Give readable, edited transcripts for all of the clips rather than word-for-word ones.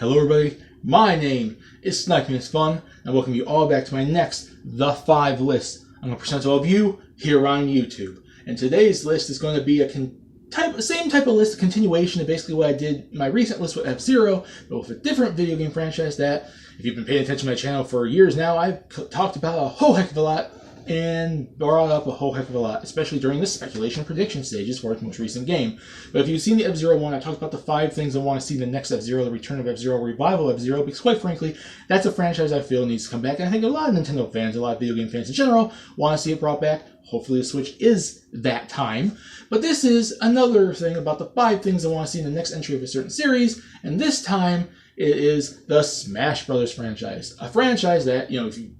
Hello everybody, my name is Sniping and welcome you all back to my next The 5 list. I'm going to present to all of you here on YouTube. And today's list is going to be same type of list, a continuation of basically what I did in my recent list with F-Zero, but with a different video game franchise that, if you've been paying attention to my channel for years now, I've talked about a whole heck of a lot and brought up a whole heck of a lot, especially during the speculation prediction stages for its most recent game. But if you've seen the F-Zero one, I talked about the 5 things I want to see in the next F-Zero, the return of F-Zero, revival of F-Zero, because quite frankly, that's a franchise I feel needs to come back. And I think a lot of Nintendo fans, a lot of video game fans in general, want to see it brought back. Hopefully the Switch is that time. But this is another thing about the 5 things I want to see in the next entry of a certain series, and this time it is the Smash Brothers franchise. A franchise that, if you've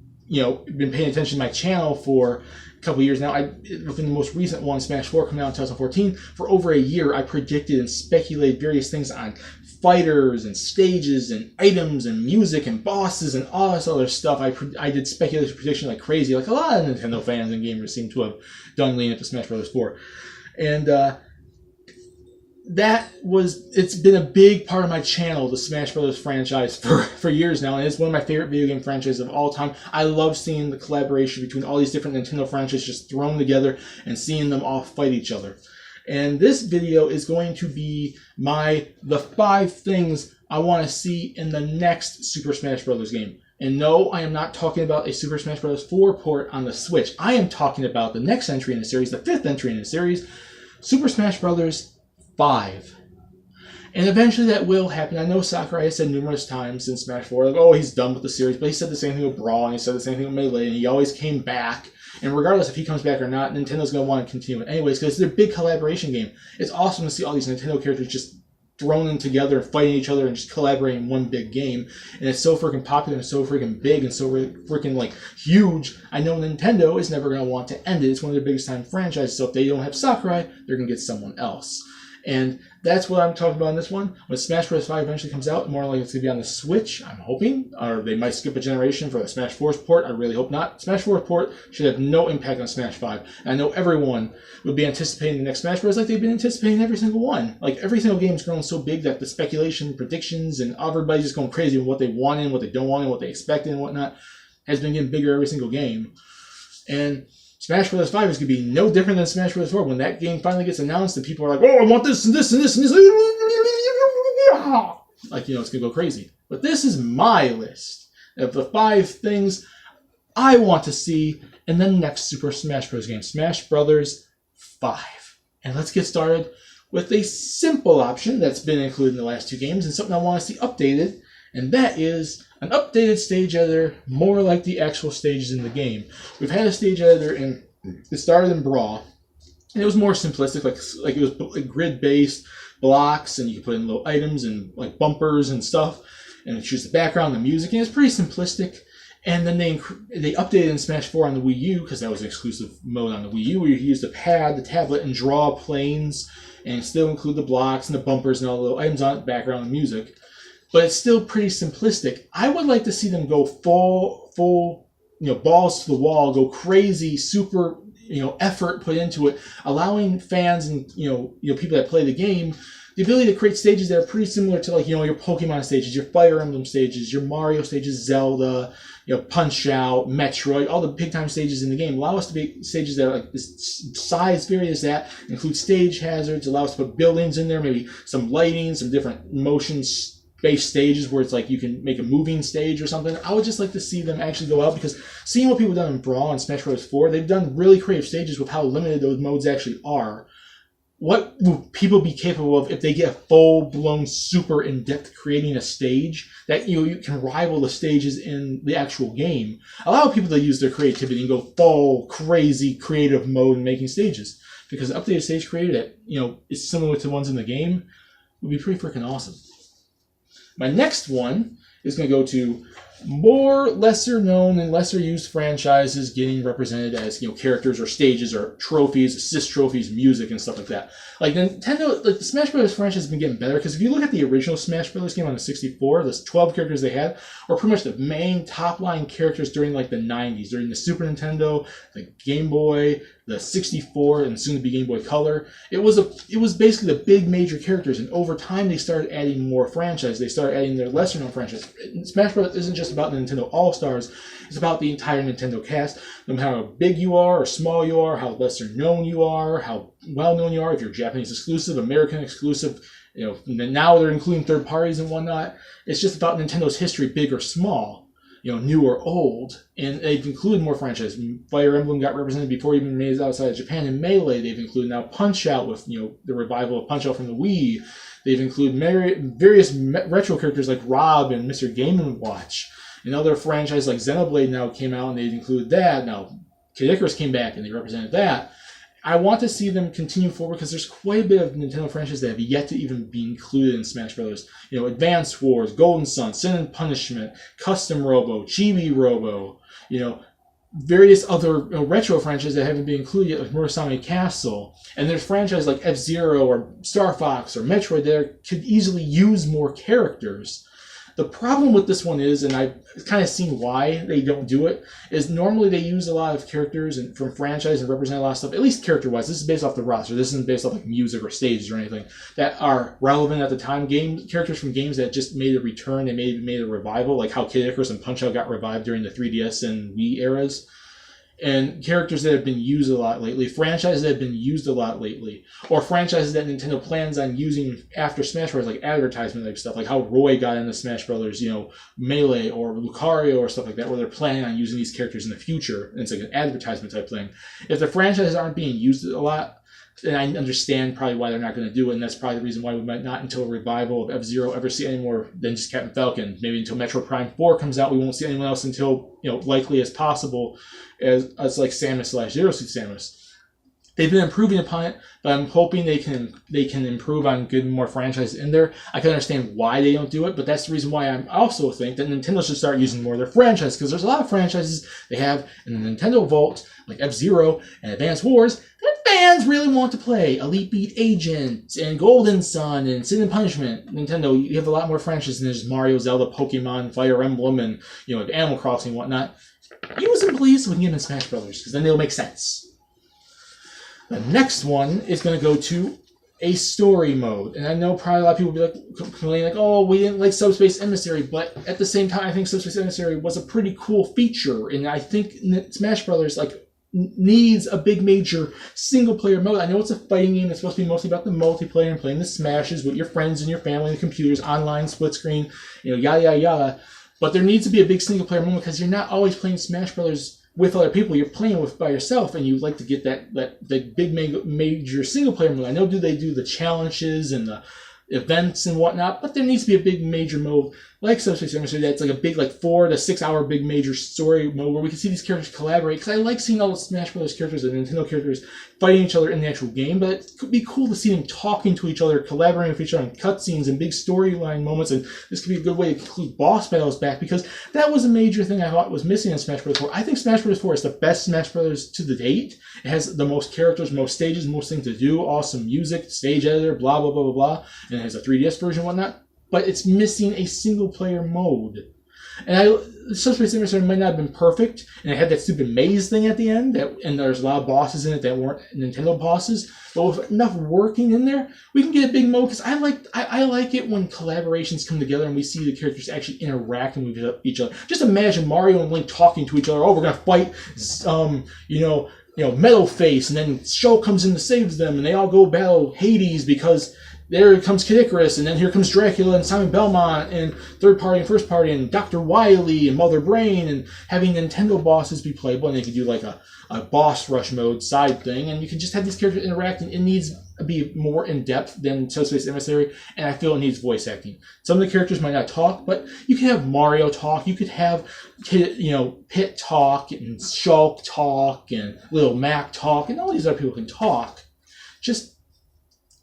been paying attention to my channel for a couple years now, within the most recent one, Smash 4, coming out in 2014, for over a year, I predicted and speculated various things on fighters and stages and items and music and bosses and all this other stuff. I did speculation prediction like crazy, like a lot of Nintendo fans and gamers seem to have done leading up to Smash Bros. 4. And it's been a big part of my channel, the Smash Brothers franchise, for years now, and it's one of my favorite video game franchises of all time. I love seeing the collaboration between all these different Nintendo franchises just thrown together and seeing them all fight each other. And this video is going to be the 5 things I want to see in the next Super Smash Bros. Game. And no, I am not talking about a Super Smash Bros. 4 port on the Switch. I am talking about the next entry in the series, the 5th entry in the series, Super Smash Bros. 5. And eventually that will happen. I know Sakurai has said numerous times in Smash 4, like, oh, he's done with the series, but he said the same thing with Brawl, and he said the same thing with Melee, and he always came back. And regardless if he comes back or not, Nintendo's going to want to continue it anyways, because it's their big collaboration game. It's awesome to see all these Nintendo characters just thrown in together, fighting each other, and just collaborating in one big game. And it's so freaking popular, and so freaking big, and so freaking, huge. I know Nintendo is never going to want to end it. It's one of their biggest time franchises, so if they don't have Sakurai, they're going to get someone else. And that's what I'm talking about in this one. When Smash Bros. 5 eventually comes out, more likely it's going to be on the Switch, I'm hoping. Or they might skip a generation for the Smash 4's port. I really hope not. Smash 4's port should have no impact on Smash 5. And I know everyone would be anticipating the next Smash Bros. Like they've been anticipating every single one. Like, every single game's grown so big that the speculation, predictions, and everybody's just going crazy with what they want and what they don't want and what they expect and whatnot has been getting bigger every single game. And Smash Bros. 5 is going to be no different than Smash Bros. 4. When that game finally gets announced and people are like, oh, I want this and this and this and this. Like, it's going to go crazy. But this is my list of the 5 things I want to see in the next Super Smash Bros. Game, Smash Bros. 5. And let's get started with a simple option that's been included in the last 2 games and something I want to see updated. And that is an updated stage editor, more like the actual stages in the game. We've had a stage editor it started in Brawl, and it was more simplistic, like it was grid-based blocks, and you could put in little items and like bumpers and stuff, and choose the background, the music, and it's pretty simplistic. And then they updated in Smash 4 on the Wii U, because that was an exclusive mode on the Wii U, where you could use the pad, the tablet, and draw planes, and still include the blocks and the bumpers and all the little items on it, background and music. But it's still pretty simplistic. I would like to see them go full, balls to the wall, go crazy, super, effort put into it, allowing fans and, people that play the game the ability to create stages that are pretty similar to, your Pokemon stages, your Fire Emblem stages, your Mario stages, Zelda, Punch-Out, Metroid, all the big-time stages in the game. Allow us to be stages that are like this size various that include stage hazards, allow us to put buildings in there, maybe some lighting, some different motion-based stages where it's like you can make a moving stage or something. I would just like to see them actually go out, because seeing what people have done in Brawl and Smash Bros. 4, they've done really creative stages with how limited those modes actually are. What will people be capable of if they get a full-blown, super in-depth creating a stage that you can rival the stages in the actual game? Allow people to use their creativity and go full, crazy, creative mode in making stages. Because an updated stage creator that, is similar to the ones in the game would be pretty freaking awesome. My next one is going to go to more lesser known and lesser used franchises getting represented as, characters or stages or trophies, assist trophies, music, and stuff like that. Like Nintendo, like the Smash Bros. Franchise has been getting better, because if you look at the original Smash Bros. Game on the 64, the 12 characters they had were pretty much the main top line characters during like the 90s, during the Super Nintendo, the Game Boy, the 64, and soon to be Game Boy Color. It was basically the big major characters, and over time they started adding more franchises. They started adding their lesser known franchises. Smash Bros. Isn't just about the Nintendo All-Stars, it's about the entire Nintendo cast. No matter how big you are or small you are, how lesser known you are, how well known you are, if you're Japanese exclusive, American exclusive, now they're including third parties and whatnot. It's just about Nintendo's history, big or small, new or old. And they've included more franchises. Fire Emblem got represented before even made it outside of Japan. In Melee, they've included now Punch-Out with, the revival of Punch-Out from the Wii. They've included various retro characters like Rob and Mr. Game & Watch. And other franchises like Xenoblade now came out and they've included that. Now, Kid Icarus came back and they represented that. I want to see them continue forward, because there's quite a bit of Nintendo franchises that have yet to even be included in Smash Bros. Advance Wars, Golden Sun, Sin and Punishment, Custom Robo, Chibi Robo, various other retro franchises that haven't been included yet, like Murasame Castle. And there's franchises like F-Zero or Star Fox or Metroid that could easily use more characters. The problem with this one is, and I've kind of seen why they don't do it, is normally they use a lot of characters from franchise and represent a lot of stuff, at least character-wise. This is based off the roster. This isn't based off like music or stages or anything that are relevant at the time. Characters from games that just made a return and made a revival, like how Kid Icarus and Punch-Out got revived during the 3DS and Wii eras. And characters that have been used a lot lately, franchises that have been used a lot lately, or franchises that Nintendo plans on using after Smash Bros., like advertisement type stuff, like how Roy got into Smash Bros., Melee or Lucario or stuff like that, where they're planning on using these characters in the future, and it's like an advertisement type thing. If the franchises aren't being used a lot, and I understand probably why they're not going to do it, and that's probably the reason why we might not, until a revival of F-Zero, ever see any more than just Captain Falcon. Maybe until Metro Prime 4 comes out, we won't see anyone else until, likely as possible, as like Samus/Zero Suit Samus. They've been improving upon it, but I'm hoping they can improve on getting more franchises in there. I can understand why they don't do it, but that's the reason why I also think that Nintendo should start using more of their franchises, because there's a lot of franchises they have in the Nintendo Vault, like F-Zero and Advance Wars, that fans really want to play. Elite Beat Agent and Golden Sun and Sin and Punishment. Nintendo, you have a lot more franchises than just Mario, Zelda, Pokemon, Fire Emblem, and Animal Crossing and whatnot. Use them, please, so we can get them in Smash Brothers, because then they'll make sense. The next one is going to go to a story mode. And I know probably a lot of people will be like, complaining like, oh, we didn't like Subspace Emissary. But at the same time, I think Subspace Emissary was a pretty cool feature. And I think Smash Brothers needs a big major single-player mode. I know it's a fighting game. It's supposed to be mostly about the multiplayer and playing the smashes with your friends and your family and the computers, online, split screen, yada, yada, yada. But there needs to be a big single-player moment, because you're not always playing Smash Brothers with other people. You're playing by yourself, and you like to get that big major single player mode. I know they do the challenges and the events and whatnot, but there needs to be a big major mode like Subspace Emissary that's like a big 4 to 6 hour big major story mode where we can see these characters collaborate, because I like seeing all the Smash Bros. Characters and Nintendo characters fighting each other in the actual game, but it could be cool to see them talking to each other, collaborating with each other on cutscenes and big storyline moments, and this could be a good way to include boss battles back, because that was a major thing I thought was missing in Smash Bros. 4. I think Smash Bros. 4 is the best Smash Bros. To the date. It has the most characters, most stages, most things to do, awesome music, stage editor, blah, blah, blah, blah, blah, and it has a 3DS version and whatnot. But it's missing a single-player mode. And Subspace Emissary might not have been perfect, and it had that stupid maze thing at the end, and there's a lot of bosses in it that weren't Nintendo bosses. But with enough working in there, we can get a big mode, because I like it when collaborations come together and we see the characters actually interacting with each other. Just imagine Mario and Link talking to each other. Oh, we're gonna fight, Metal Face, and then Shulk comes in to save them, and they all go battle Hades because there comes Kid Icarus, and then here comes Dracula and Simon Belmont, and third party and first party, and Dr. Wily and Mother Brain, and having Nintendo bosses be playable, and they can do like a boss rush mode side thing, and you can just have these characters interacting. It needs to be more in-depth than Subspace Emissary, and I feel it needs voice acting. Some of the characters might not talk, but you can have Mario talk, you could have Pit talk, and Shulk talk, and Little Mac talk, and all these other people can talk. Just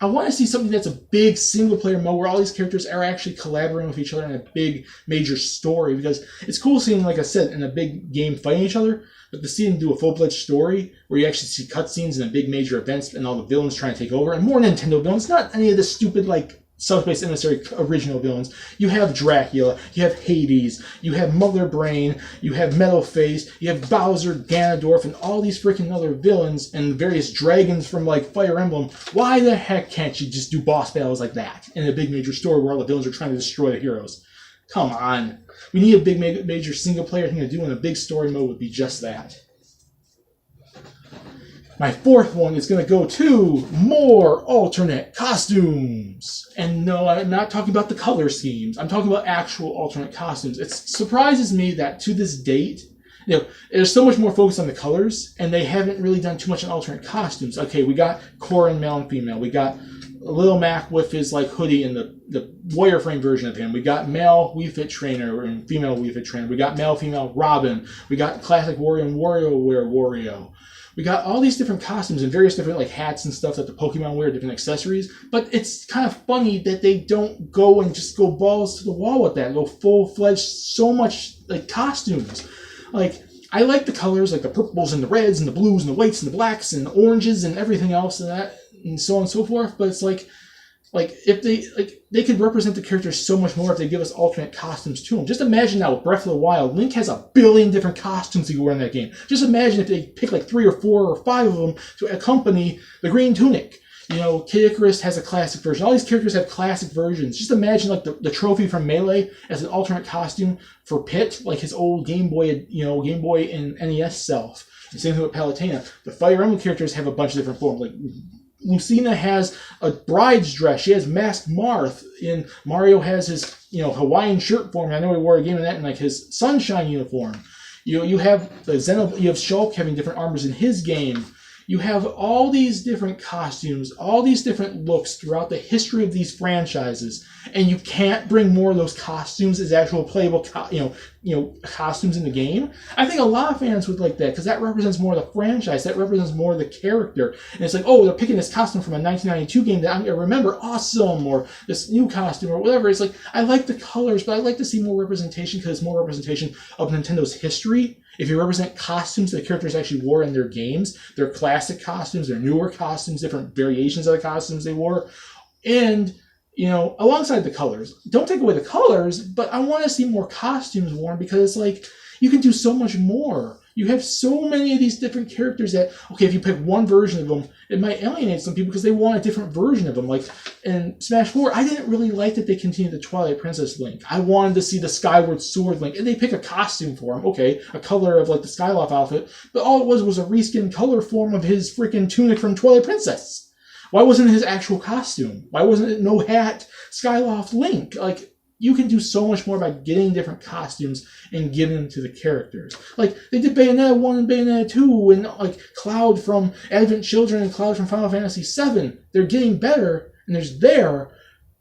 I want to see something that's a big single-player mode where all these characters are actually collaborating with each other in a big, major story. Because it's cool seeing, like I said, in a big game fighting each other, but to see them do a full-fledged story where you actually see cutscenes and big major events and all the villains trying to take over, and more Nintendo villains, not any of the stupid, like, South-based emissary original villains. You have Dracula, you have Hades, you have Mother Brain, you have Metal Face, you have Bowser, Ganondorf, and all these freaking other villains and various dragons from like Fire Emblem. Why the heck can't you just do boss battles like that in a big major story where all the villains are trying to destroy the heroes? Come on. We need a big major single player thing to do, and a big story mode would be just that. My fourth one is going to go to more alternate costumes. And no, I'm not talking about the color schemes. I'm talking about actual alternate costumes. It surprises me that to this date, there's so much more focus on the colors, and they haven't really done too much on alternate costumes. Okay, we got Corrin, male and female. We got Little Mac with his like hoodie and the warrior frame version of him. We got male Wii Fit trainer and female Wii Fit trainer. We got male, female Robin. We got classic Wario and WarioWare Wario. We got all these different costumes and various different like hats and stuff that the Pokemon wear, different accessories. But it's kind of funny that they don't go and just go balls to the wall with that. Go full-fledged, so much like costumes. Like, I like the colors, like the purples and the reds and the blues and the whites and the blacks and the oranges and everything else and that and so on and so forth. But it's like if they could represent the characters so much more if they give us alternate costumes to them. Just imagine now with Breath of the Wild, Link has 1 billion different costumes he can wear in that game. Just imagine if they pick like 3 or 4 or 5 of them to accompany the green tunic. Kid Icarus has a classic version. All these characters have classic versions. Just imagine like the trophy from Melee as an alternate costume for Pit, like his old Game Boy and NES self. The same thing with Palutena. The Fire Emblem characters have a bunch of different forms. Like Lucina has a bride's dress. She has masked Marth. And Mario has his Hawaiian shirt form. I know he wore a game of that in like his Sunshine uniform. You have you have Shulk having different armors in his game. You have all these different costumes, all these different looks throughout the history of these franchises, and you can't bring more of those costumes as actual playable, costumes in the game. I think a lot of fans would like that because that represents more of the franchise. That represents more of the character. And it's like, oh, they're picking this costume from a 1992 game that I'm gonna remember, awesome, or this new costume or whatever. It's like I like the colors, but I like to see more representation because it's more representation of Nintendo's history. If you represent costumes that the characters actually wore in their games, their classic costumes, their newer costumes, different variations of the costumes they wore, and, alongside the colors. Don't take away the colors, but I want to see more costumes worn because it's like, you can do so much more. You have so many of these different characters that, okay, if you pick one version of them, it might alienate some people because they want a different version of them. Like in Smash 4, I didn't really like that they continued the Twilight Princess Link. I wanted to see the Skyward Sword Link, and they pick a costume for him. Okay, a color of like the Skyloft outfit, but all it was a reskin color form of his freaking tunic from Twilight Princess. Why wasn't it his actual costume? Why wasn't it no hat Skyloft Link? Like, you can do so much more by getting different costumes and giving them to the characters. Like, they did Bayonetta 1 and Bayonetta 2, and like Cloud from Advent Children and Cloud from Final Fantasy VII. They're getting better, and there's there,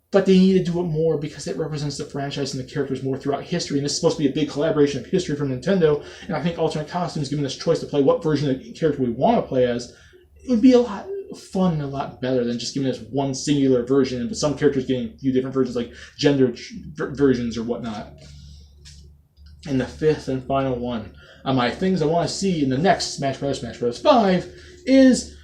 but they need to do it more because it represents the franchise and the characters more throughout history. And this is supposed to be a big collaboration of history from Nintendo, and I think alternate costumes, giving us choice to play what version of the character we want to play as, it would be a lot fun and a lot better than just giving us one singular version, and with some characters getting a few different versions, like gender versions or whatnot. And the fifth and final one on my things I want to see in the next Smash Bros. 5 is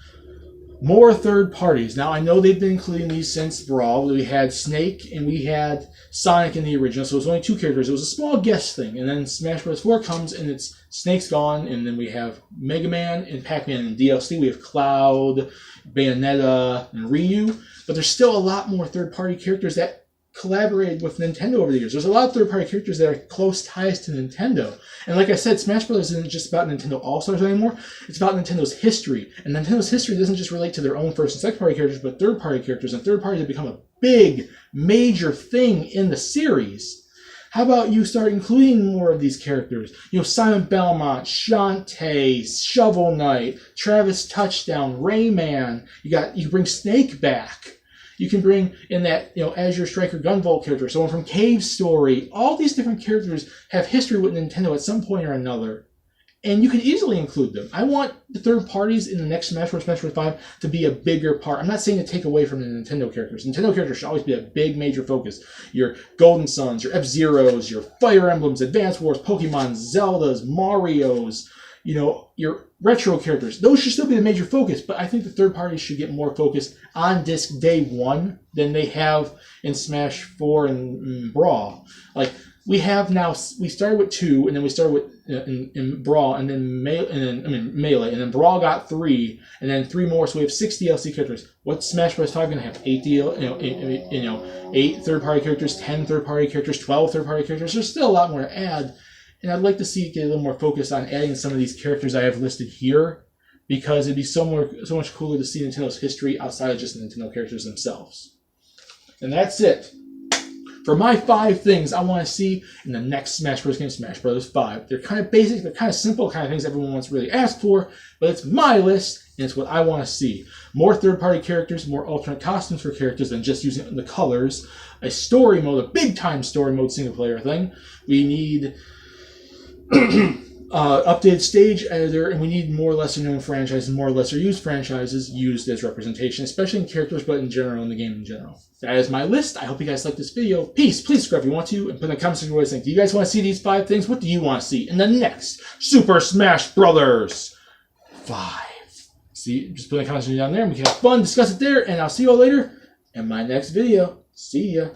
more third parties. Now, I know they've been including these since Brawl. We had Snake and we had Sonic in the original, so it was only 2 characters. It was a small guest thing. And then Smash Bros. 4 comes and it's Snake's gone, and then we have Mega Man and Pac-Man and DLC. We have Cloud, Bayonetta, and Ryu. But there's still a lot more third-party characters that collaborated with Nintendo over the years. There's a lot of third-party characters that are close ties to Nintendo. And like I said, Smash Bros. Isn't just about Nintendo All-Stars anymore. It's about Nintendo's history. And Nintendo's history doesn't just relate to their own first and second-party characters, but third-party characters. And third parties have become a big, major thing in the series. How about you start including more of these characters? Simon Belmont, Shantae, Shovel Knight, Travis Touchdown, Rayman. You can bring Snake back. You can bring in that, Azure Striker Gunvolt character, someone from Cave Story. All these different characters have history with Nintendo at some point or another. And you can easily include them. I want the third parties in the next Smash Bros. Smash Bros. 5 to be a bigger part. I'm not saying to take away from the Nintendo characters. Nintendo characters should always be a big, major focus. Your Golden Suns, your F-Zeros, your Fire Emblems, Advance Wars, Pokemon, Zeldas, Marios, your retro characters. Those should still be the major focus, but I think the third parties should get more focus on disc day one than they have in Smash 4 and Brawl. Like, we started with 2, and then we started with in Brawl, and then Melee, and then Brawl got 3, and then 3 more, so we have 6 DLC characters. What's Smash Bros. 5 going to have? 8 third-party characters, 10 third-party characters, 12 third-party characters. There's still a lot more to add, and I'd like to see it get a little more focus on adding some of these characters I have listed here, because it'd be so much cooler to see Nintendo's history outside of just the Nintendo characters themselves. And that's it. For my 5 things I want to see in the next Smash Bros. Game, Smash Bros. 5. They're kind of basic, they're kind of simple, kind of things everyone wants to really ask for, but it's my list, and it's what I want to see. More third-party characters, more alternate costumes for characters than just using the colors, a story mode, a big-time story mode single-player thing. We need updated stage editor, and we need more lesser-known franchises, more lesser-used franchises used as representation, especially in characters, but in general, in the game in general. That is my list. I hope you guys like this video. Peace. Please subscribe if you want to, and put in the comments section what you think. Do you guys want to see these 5 things? What do you want to see in the next Super Smash Bros. 5? See, just put in the comments section down there, and we can have fun, discuss it there, and I'll see you all later in my next video. See ya.